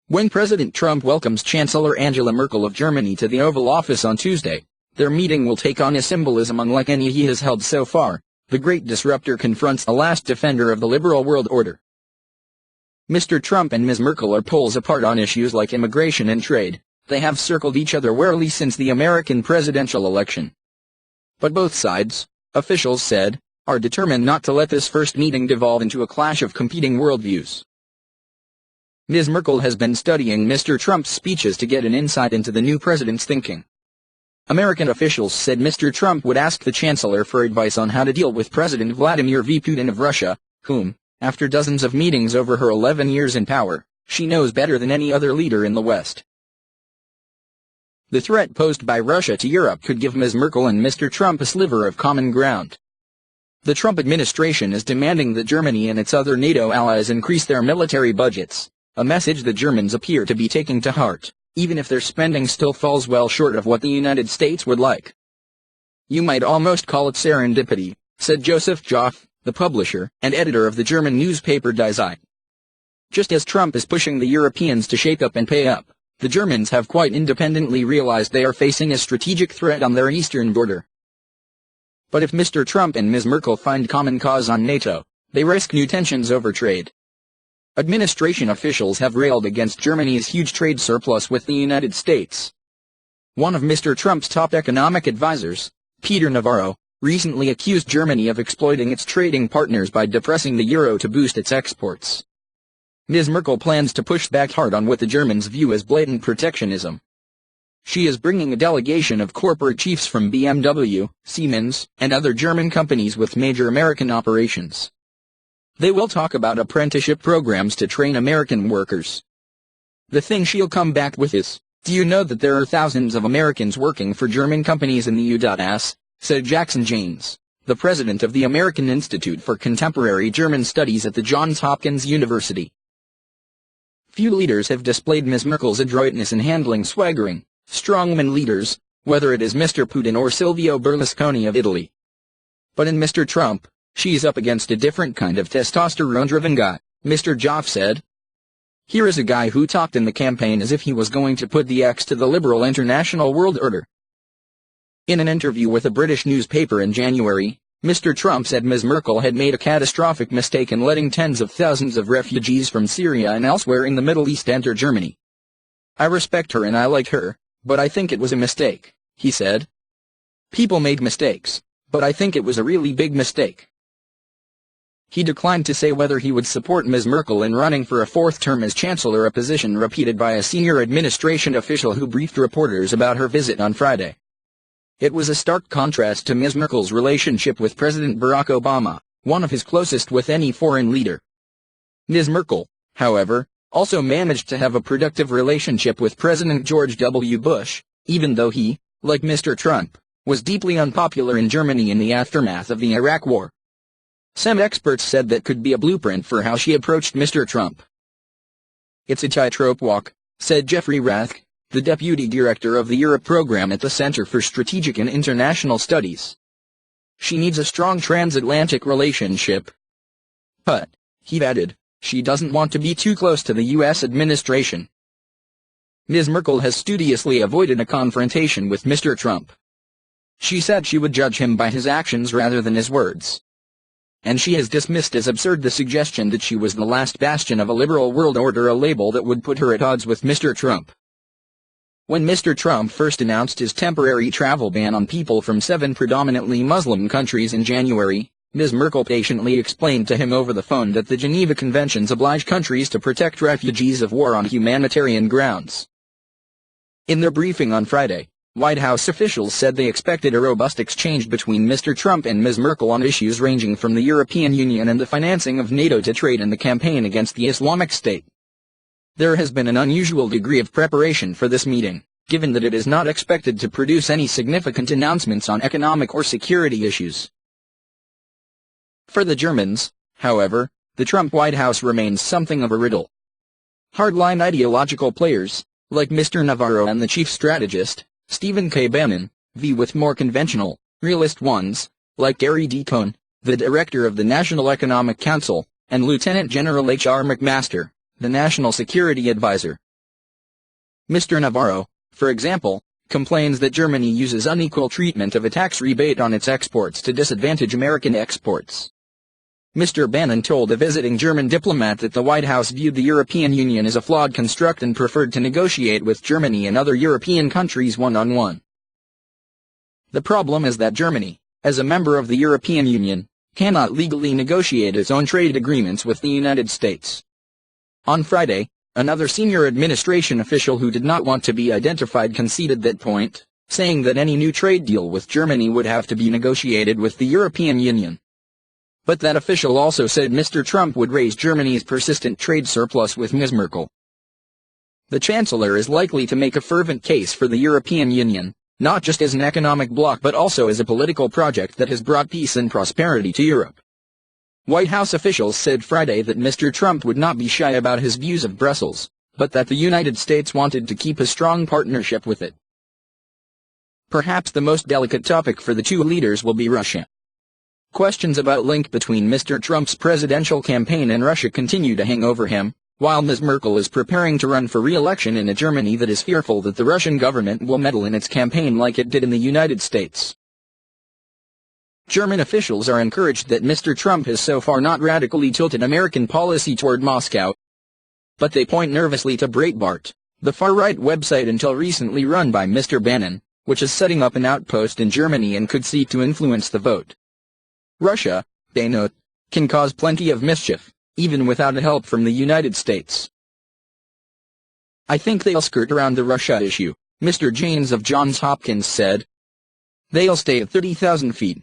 When President Trump welcomes Chancellor Angela Merkel of Germany to the Oval Office on Tuesday, their meeting will take on a symbolism unlike any he has held so far. The great disruptor confronts the last defender of the liberal world order. Mr. Trump and Ms. Merkel are poles apart on issues like immigration and trade. They have circled each other warily since the American presidential election. But both sides, officials said, are determined not to let this first meeting devolve into a clash of competing worldviews. Ms. Merkel has been studying Mr. Trump's speeches to get an insight into the new president's thinking. American officials said Mr. Trump would ask the Chancellor for advice on how to deal with President Vladimir V. Putin of Russia, whom, after dozens of meetings over her 11 years in power, she knows better than any other leader in the West. The threat posed by Russia to Europe could give Ms. Merkel and Mr. Trump a sliver of common ground. The Trump administration is demanding that Germany and its other NATO allies increase their military budgets, a message the Germans appear to be taking to heart, even if their spending still falls well short of what the United States would like. "You might almost call it serendipity," said Joseph Joffe, the publisher and editor of the German newspaper Die Zeit. Just as Trump is pushing the Europeans to shake up and pay up, the Germans have quite independently realized they are facing a strategic threat on their eastern border. But if Mr. Trump and Ms. Merkel find common cause on NATO, they risk new tensions over trade. Administration officials have railed against Germany's huge trade surplus with the United States. One of Mr. Trump's top economic advisors, Peter Navarro, recently accused Germany of exploiting its trading partners by depressing the euro to boost its exports. Ms. Merkel plans to push back hard on what the Germans view as blatant protectionism. She is bringing a delegation of corporate chiefs from BMW, Siemens, and other German companies with major American operations. They will talk about apprenticeship programs to train American workers. The thing she'll come back with is, "Do you know that there are thousands of Americans working for German companies in the U.S., said Jackson James, the president of the American Institute for Contemporary German Studies at the Johns Hopkins University. Few leaders have displayed Ms. Merkel's adroitness in handling swaggering, strongman leaders, whether it is Mr. Putin or Silvio Berlusconi of Italy. But in Mr. Trump, she's up against a different kind of testosterone-driven guy, Mr. Joffe said. Here is a guy who talked in the campaign as if he was going to put the X to the liberal international world order. In an interview with a British newspaper in January, Mr. Trump said Ms. Merkel had made a catastrophic mistake in letting tens of thousands of refugees from Syria and elsewhere in the Middle East enter Germany. "I respect her and I like her, but I think it was a mistake," he said. "People made mistakes, but I think it was a really big mistake." He declined to say whether he would support Ms. Merkel in running for a fourth term as Chancellor, a position repeated by a senior administration official who briefed reporters about her visit on Friday. It was a stark contrast to Ms. Merkel's relationship with President Barack Obama, one of his closest with any foreign leader. Ms. Merkel, however, also managed to have a productive relationship with President George W. Bush, even though he, like Mr. Trump, was deeply unpopular in Germany in the aftermath of the Iraq War. Some experts said that could be a blueprint for how she approached Mr. Trump. "It's a tightrope walk," said Jeffrey Rathke, the deputy director of the Europe program at the Center for Strategic and International Studies. "She needs a strong transatlantic relationship. But," he added, "she doesn't want to be too close to the U.S. administration." Ms. Merkel has studiously avoided a confrontation with Mr. Trump. She said she would judge him by his actions rather than his words. And she has dismissed as absurd the suggestion that she was the last bastion of a liberal world order, a label that would put her at odds with Mr. Trump. When Mr. Trump first announced his temporary travel ban on people from 7 predominantly Muslim countries in January, Ms. Merkel patiently explained to him over the phone that the Geneva Conventions oblige countries to protect refugees of war on humanitarian grounds. In their briefing on Friday, White House officials said they expected a robust exchange between Mr. Trump and Ms. Merkel on issues ranging from the European Union and the financing of NATO to trade and the campaign against the Islamic State. There has been an unusual degree of preparation for this meeting, given that it is not expected to produce any significant announcements on economic or security issues. For the Germans, however, the Trump White House remains something of a riddle. Hardline ideological players, like Mr. Navarro and the chief strategist, Stephen K. Bannon, with more conventional, realist ones, like Gary D. Cohn, the director of the National Economic Council, and Lieutenant General H.R. McMaster, the National Security Advisor. Mr. Navarro, for example, complains that Germany uses unequal treatment of a tax rebate on its exports to disadvantage American exports. Mr. Bannon told a visiting German diplomat that the White House viewed the European Union as a flawed construct and preferred to negotiate with Germany and other European countries one-on-one. The problem is that Germany, as a member of the European Union, cannot legally negotiate its own trade agreements with the United States. On Friday, another senior administration official who did not want to be identified conceded that point, saying that any new trade deal with Germany would have to be negotiated with the European Union. But that official also said Mr. Trump would raise Germany's persistent trade surplus with Ms. Merkel. The Chancellor is likely to make a fervent case for the European Union, not just as an economic bloc but also as a political project that has brought peace and prosperity to Europe. White House officials said Friday that Mr. Trump would not be shy about his views of Brussels, but that the United States wanted to keep a strong partnership with it. Perhaps the most delicate topic for the two leaders will be Russia. Questions about link between Mr. Trump's presidential campaign and Russia continue to hang over him, while Ms. Merkel is preparing to run for re-election in a Germany that is fearful that the Russian government will meddle in its campaign like it did in the United States. German officials are encouraged that Mr. Trump has so far not radically tilted American policy toward Moscow. But they point nervously to Breitbart, the far-right website until recently run by Mr. Bannon, which is setting up an outpost in Germany and could seek to influence the vote. Russia, they note, can cause plenty of mischief, even without help from the United States. I think they'll skirt around the Russia issue, Mr. Janes of Johns Hopkins said. They'll stay at 30,000 feet.